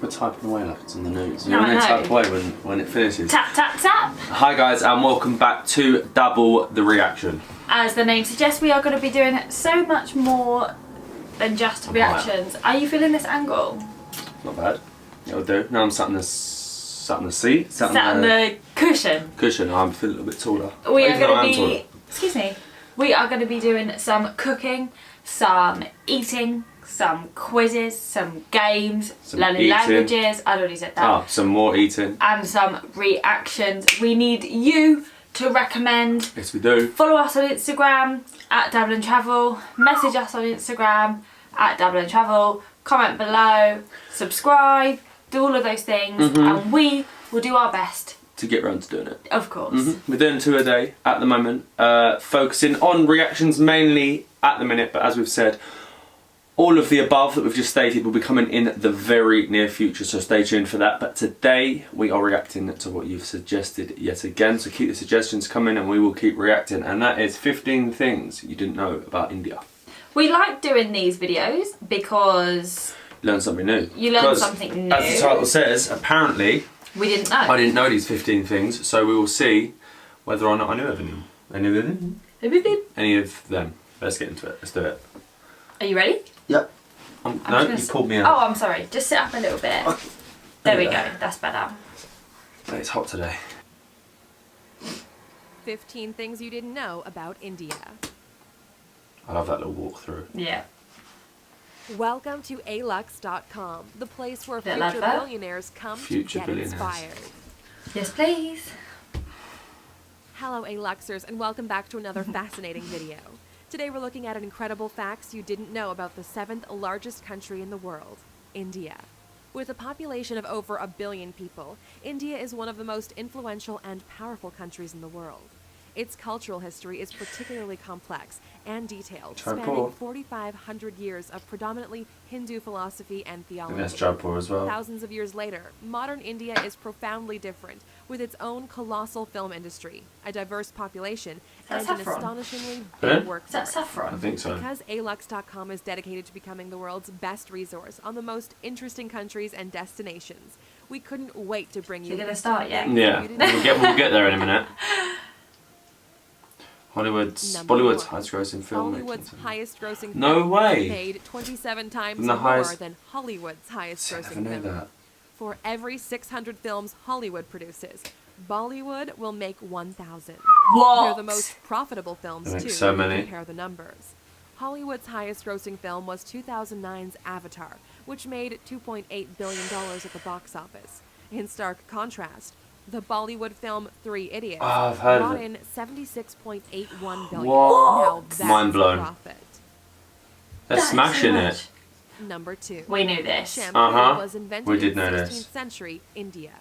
We're typing away like it's on the news. No, You're going to I know. type away when it finishes. Tap, tap, tap. Hi guys, and welcome back to Double the Reaction. As the name suggests, we are going to be doing so much more than just reactions. Are you feeling this angle? Not bad. It'll do. Now I'm sat in the seat. Sat on the cushion. Cushion. I'm feeling a little bit taller. We Even are though going I to am be... taller. Excuse me. We are going to be doing some cooking, some eating, some quizzes, some games, Some learning eating. languages. I already said that. Oh, some more eating. And some reactions. We need you to recommend. Yes, we do. Follow us on Instagram at Dublin Travel. Message us on Instagram at Dublin Travel. Comment below. Subscribe. Do all of those things. And we will do our best. To get round to doing it. Of course. We're doing 2 a day at the moment. Focusing on reactions mainly at the minute, but as we've said, all of the above that we've just stated will be coming in the very near future, so stay tuned for that. But today we are reacting to what you've suggested yet again, so keep the suggestions coming and we will keep reacting, and that is 15 things you didn't know about India. We like doing these videos because Learn something new. you learn Because, something new. as the title says, apparently We didn't know. I didn't know these 15 things, so we will see whether or not I knew of any of them. Let's get into it. Let's do it. Are you ready? Yep. I'm No, just gonna you pulled me out. Oh, I'm sorry. Just sit up a little bit. There we go. That's better. It's hot today. 15 things you didn't know about India. I love that little walkthrough. Yeah. Welcome to alux.com, the place where Bit future like that. billionaires come Future to get billionaires. inspired. Yes, please. Hello Aluxers, and welcome back to another fascinating video. Today we're looking at incredible facts you didn't know about the 7th largest country in the world, India. With a population of over 1 billion people, India is one of the most influential and powerful countries in the world. Its cultural history is particularly complex and detailed, spanning Jaipur. 4,500 years of predominantly Hindu philosophy and And theology. that's Jaipur as well. Thousands of years later, modern India is profoundly different, with its own colossal film industry, a diverse population, Is and that an saffron? astonishingly Huh? big Is workforce. that I saffron? think so. Because alux.com is dedicated to becoming the world's best resource on the most interesting countries and destinations, we couldn't wait to bring you. You're gonna start yet? Yeah, You didn't we'll get there in a minute. Bollywood's Number Bollywood's one. highest grossing film. Hollywood's highest grossing No film way. made 27 times From the more highest- than Hollywood's highest I never grossing knew film. that. For every 600 films Hollywood produces, Bollywood will make 1,000. What? They're the most profitable films They make too, so when you many. compare the numbers. Hollywood's highest grossing film was 2009's Avatar, which made $2.8 billion at the box office. In stark contrast, the Bollywood film 3 Idiots Oh, I've heard of brought it. in $76.81 billion. What? Now that's Mind blown. profit. They're That is smashing so it. much. Number 2. We knew this. Shampoo was invented We did in know 16th this. century India.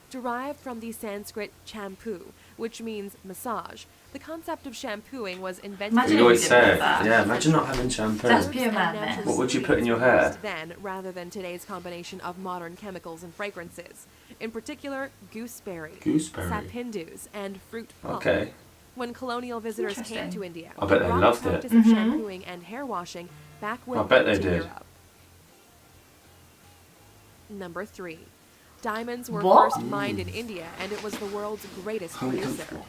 Derived from the Sanskrit champu, which means massage, the concept of shampooing was invented Imagine We if always we say didn't it. know that. Yeah, imagine not having shampoo. That's pure madness. What would you put in your hair? Then, rather than today's combination of modern chemicals and fragrances. In particular, gooseberry, Gooseberry. sapindus, and fruit pulp. Okay. When colonial visitors came Interesting. to India, I bet they brought loved the it. practice of shampooing and hair washing back with I bet them they to did. Europe. Number 3. Diamonds were What? first mined in India, and it was the world's greatest How producer. uncomfortable.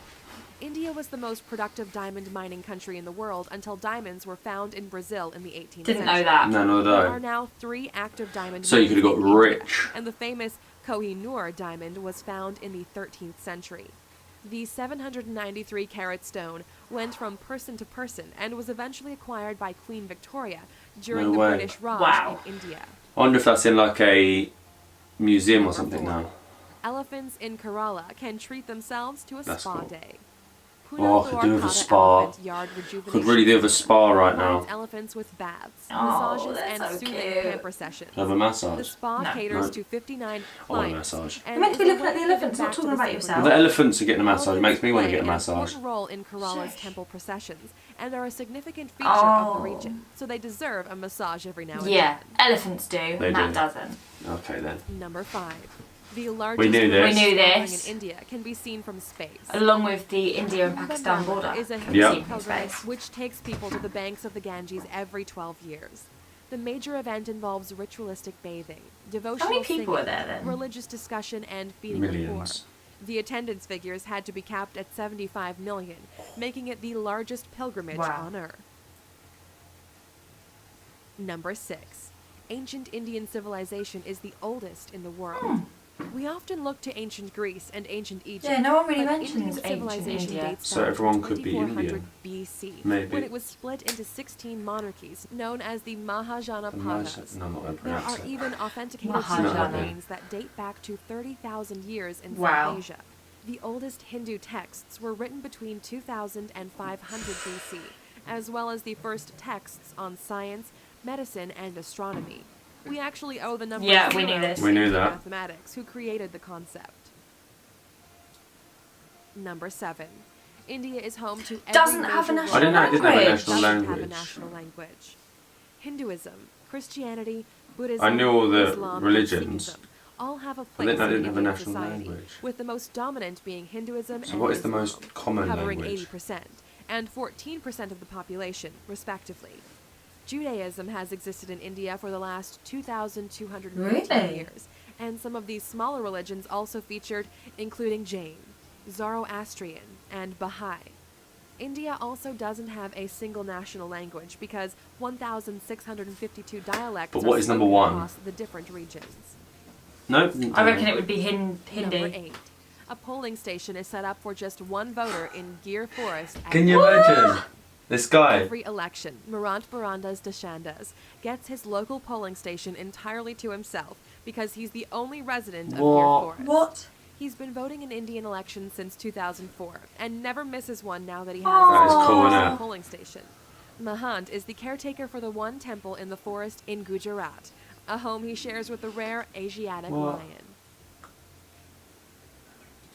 India was the most productive diamond mining country in the world until diamonds were found in Brazil in the 18th Didn't century. know that. No, no, There are no. now 3 active diamond So you mines could have got in India, rich. and the famous Kohinoor diamond was found in the 13th century. The 793 carat stone went from person to person and was eventually acquired by Queen Victoria during No the way. British Raj Wow. in India. I wonder if that's in like a museum or Number something 4. now. Elephants in Kerala can treat themselves to a That's spa cool. day. Oh, I could do with a Punadwarkata spa. Elephant Yard Could Rejuvenation really do with a spa right provides now. elephants with baths, Oh, massages, that's and so soothing cute. pamper sessions. Have a The massage. spa No. caters No. to 59 I want a clients. massage. and You're meant to be is a looking at the way give elephants, not back to talking the about sacred yourself. Well, the land. elephants are getting a massage. It Elephants makes me want to play get a an massage. important role in Kerala's Shush. temple processions and are a significant feature of the Oh. region, so they deserve a massage every now and Yeah, then. elephants do. They Matt do. doesn't. Okay then. Number 5. The largest knew this. We knew gathering this. in India can be seen from space. Along with the India and Pakistan border. Is a Can Yeah. see Hindu from pilgrimage space. which takes people to the banks of the Ganges every 12 years. The major event involves ritualistic bathing, How devotional many people singing, are there then? religious discussion, and feeding the poor. Millions. The attendance figures had to be capped at 75 million, making it the largest pilgrimage Wow. on Earth. Number 6. Ancient Indian civilization is the oldest in the world. We often look to ancient Greece and ancient Egypt. Yeah, no one really but mentions Indian ancient civilization India. dates So back everyone to could be 2400 Indian. BC, Maybe. when it was split into 16 monarchies, known as the Mahajana No, Padas. I'm not going to There pronounce are it. even authenticated Mahajana. Sumer remains that date back to 30,000 years in Wow. South Asia. The oldest Hindu texts were written between 2000 and 500 BC, as well as the first texts on science, medicine, and astronomy. We actually owe the number Yeah, zero we knew to this. We knew Indian that. mathematics, who created the concept. Number 7. India is home to every Doesn't have a major national I didn't know it didn't have a language. national doesn't have a language. national language. Hinduism, Christianity, Buddhism, I knew all the Islam, and religions. Sikhism all have a I place didn't know it in didn't have a Indian national society, language. with the most dominant being Hinduism So and what is the Islam, most common covering language? 80% and 14% of the population, respectively. Judaism has existed in India for the last 2,215 Really? years, and some of these smaller religions also featured, including Jain, Zoroastrian, and Baha'i. India also doesn't have a single national language because 1,652 dialects But are what is number spoken one? across the different regions. No? I reckon it would be Number Hindi. 8. A polling station is set up for just one voter in Gir Forest. at Can you imagine? This guy. Every election, Marant Barandas Deshandas gets his local polling station entirely to himself because he's the only resident of Gir What? Forest. What? He's been voting in Indian elections since 2004 and never misses one now that he has That his is cool, own innit? polling station. Mahant is the caretaker for the one temple in the forest in Gujarat, a home he shares with the rare Asiatic What? lion.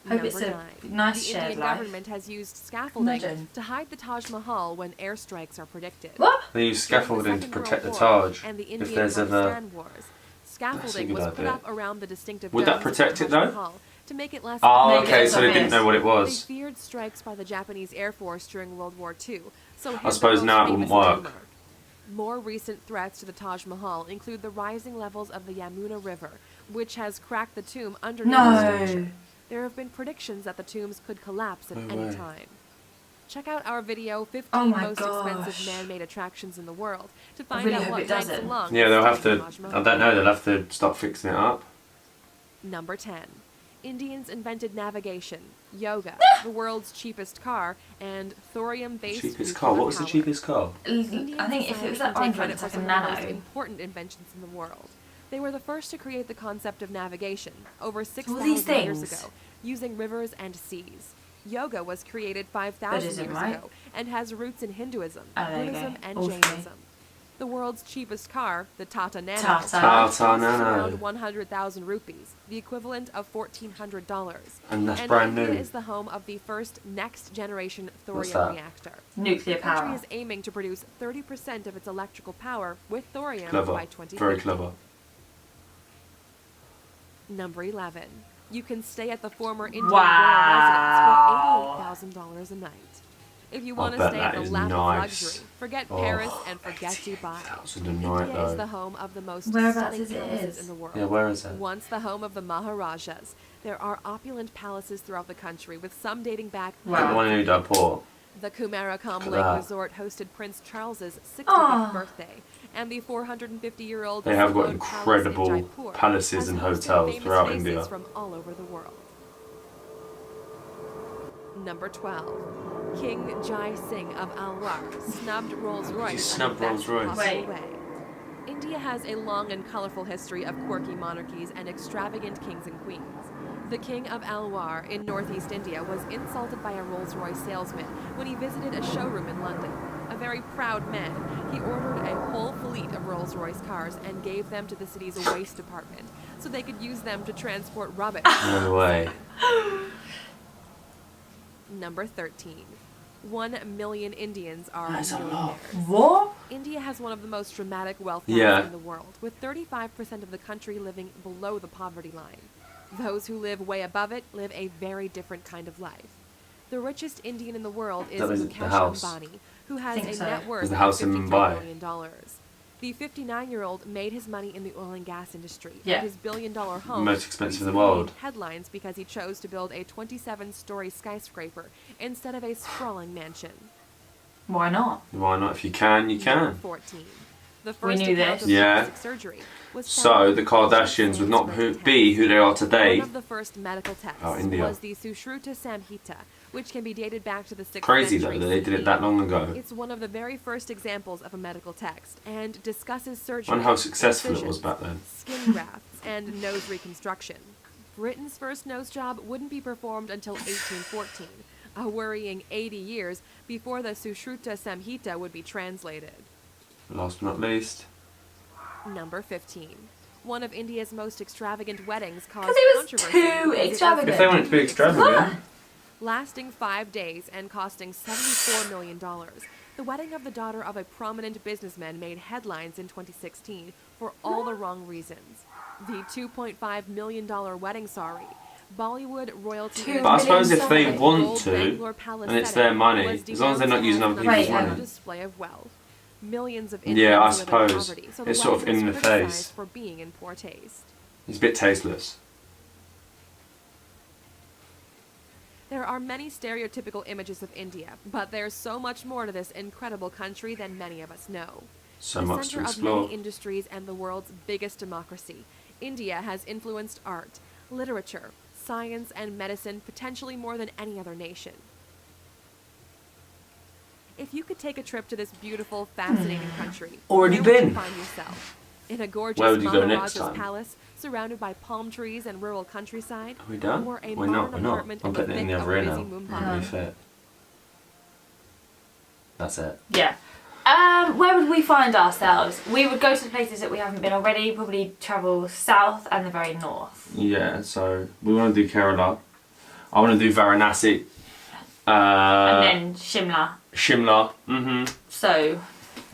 Hope it's Number a 9. nice The shared Indian life. government has used scaffolding Imagine. to hide the Taj Mahal when airstrikes are predicted. What? They use During scaffolding to Second protect the World War Taj. and the If Indian there's ever. Pakistan wars, scaffolding good was put idea. up around the distinctive Would that domes of protect the it, Taj though? Mahal to make it less Oh, Maybe okay, it's so they didn't obvious. know what it They was. feared strikes by the Japanese Air Force during World War II, so I suppose now it wouldn't work. More recent threats to the Taj Mahal include the rising levels of the Yamuna River, which has cracked the tomb underneath the structure. No. There have been predictions that the tombs could collapse at No any way. time. Check out our video, 15 Oh my most expensive gosh. man-made attractions in the world, to find really out hope what it ranks doesn't. along Yeah, they'll with have to. the Taj Mahal. I don't know, they'll have to start fixing it up. Number 10. Indians invented navigation, yoga, the world's cheapest car, and thorium-based Cheapest car? nuclear What was the power. cheapest car? Indian I think if it was that society can orange take one, credit it's for like a some of the most nano. important inventions in the world. They were the first to create the concept of navigation over all 6,000 these years things. ago, using rivers and seas. Yoga was created 5,000 Buddhism, years right? ago and has roots in Hinduism, Oh, there you Buddhism, go. and All three. Jainism. The world's cheapest car, the Tata Nano, Tata. costs Tata Nano. around 100,000 rupees, the equivalent of $1,400. And that's brand India new. is the home of the first next-generation What's thorium that? reactor. Nuclear The country power. is aiming to produce 30% of its electrical power with thorium Clever. by 2050. Very clever. Number 11. You can stay at the former Indian Wow. royal residence for $88,000 a night. If you I want to bet stay that in the is lap nice. of luxury, forget Oh, Paris and forget Dubai. $80,000 a night, India is the though. home of the most Whereabouts stunning is it palaces is? in the world. Yeah, where is it? Once the home of the Maharajas, there are opulent palaces throughout the country, with some dating back Wow. The one in Udaipur. The Kumarakam Look at Lake that. Resort hosted Prince Charles's 65th Aw. birthday, and the 450-year-old They have got Simone Palace in incredible Jaipur palaces has and hosted hotels famous throughout faces India. from all over the world. Number 12. King Jai Singh of Alwar snubbed Rolls-Royce He on snubbed the best Rolls-Royce. possible Wait. way. India has a long and colorful history of quirky monarchies and extravagant kings and queens. The King of Alwar in northeast India was insulted by a Rolls-Royce salesman when he visited a showroom in London. A very proud man, he ordered a whole fleet of Rolls-Royce cars and gave them to the city's waste department so they could use them to transport rubbish. No way. Number 13. 1 million Indians are That's a lot. millionaires. What? India has one of the most dramatic wealth Yeah. gaps in the world, with 35% of the country living below the poverty line. Those who live way above it live a very different kind of life. The richest Indian in the world is That was the Mukesh house. Ambani, who has Think a so. net worth Was the of house in $53 Mumbai? million. The 59-year-old made his money in the oil and gas industry. Yeah. And his billion-dollar home Most expensive in the recently world. made headlines because he chose to build a 27-story skyscraper instead of a sprawling mansion. Why not? Why not? If you can, you Number can. 14. The We first knew account this. of Yeah. plastic surgery was So found the in Kardashians would not be who they are today. One of the first medical tests India. was the Sushruta Samhita, which can be dated back to the 6th Crazy though century that they did it CE. that long ago. It's one of the very first examples of a medical text and discusses surgery, And how successful it was incisions, back then. skin grafts, and nose reconstruction. Britain's first nose job wouldn't be performed until 1814, a worrying 80 years before the Sushruta Samhita would be translated. Last but not least. Number 15. One of India's most extravagant weddings caused 'Cause it was controversy too because it was extravagant. If they want it to be extravagant. lasting 5 days and costing $74 million. The wedding of the daughter of a prominent businessman made headlines in 2016 for all the wrong reasons. The $2.5 million wedding sari, Bollywood royalty. But But I suppose if they Sorry. want Gold to, Bangalore Palace and it's setting their money, was as long as they're not using other denounced people's as a money. display of wealth. Millions of Yeah, I Indians live in suppose. poverty, so the It's sort of wedding in was the criticized face. for being in poor taste. It's a bit tasteless. There are many stereotypical images of India, but there's so much more to this incredible country than many of us know. So The much to center of explore. many industries and the world's biggest democracy, India has influenced art, literature, science, and medicine potentially more than any other nation. If you could take a trip to this beautiful, fascinating country, Already where would you been. find yourself? In a gorgeous Where would you go next Maharaja's time? palace, surrounded by palm trees and rural countryside, Are we done? or a We're not, modern we're not. apartment I'm in putting it in the thick other ear of now. busy Mumbai. I'm really fit. That's it. Yeah. Where would we find ourselves? We would go to the places that we haven't been already, probably travel south and the very north. Yeah, so we want to do Kerala. I want to do Varanasi. And then Shimla. Shimla. Mm-hmm. So,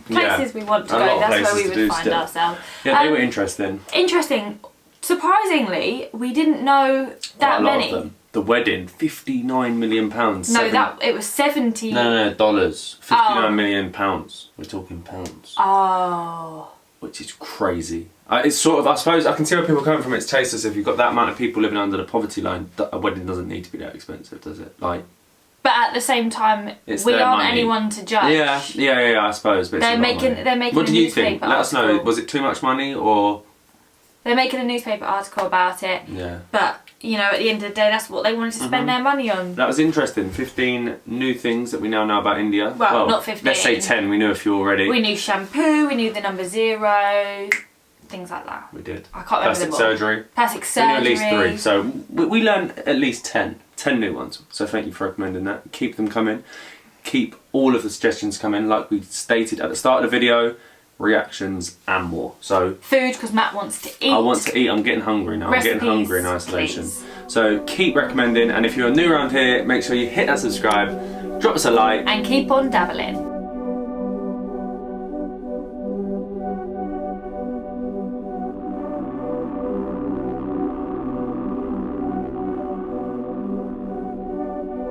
Yeah. places we want to A go, lot of that's where places we to would do find still. ourselves. Yeah, they were interesting. Interesting. Surprisingly, we didn't know that a lot many. of them. The wedding, £59 million. No, it was 70. No, dollars. Oh. £59 million. We're talking pounds. Oh. Which is crazy. It's sort of, I suppose, I can see where people are coming from. It's tasteless if you've got that amount of people living under the poverty line. A wedding doesn't need to be that expensive, does it? Like, But at the same time, It's we their aren't money. anyone to judge. yeah, I suppose. But it's They're a lot of making- money. they're making What a do you think? newspaper Let us know. article. Was it too much money or? They're making a newspaper article about it. Yeah. But, you know, at the end of the day, that's what they wanted to spend their money on. That was interesting. 15 new things that we now know about India. Well, not 15. Let's say 10. We knew a few already. We knew shampoo, we knew the number 0, things like that. We did. I can't remember Plastic them all. surgery. Plastic We surgery. knew at least 3. So we learned at least 10 new ones. So thank you for recommending that. Keep them coming. Keep all of the suggestions coming. Like we stated at the start of the video, reactions and more. So Food, because Matt wants to eat. I want to eat. I'm getting hungry now. I'm Recipes, getting hungry in isolation. please. So keep recommending. And if you're new around here, make sure you hit that subscribe. Drop us a like. And keep on dabbling.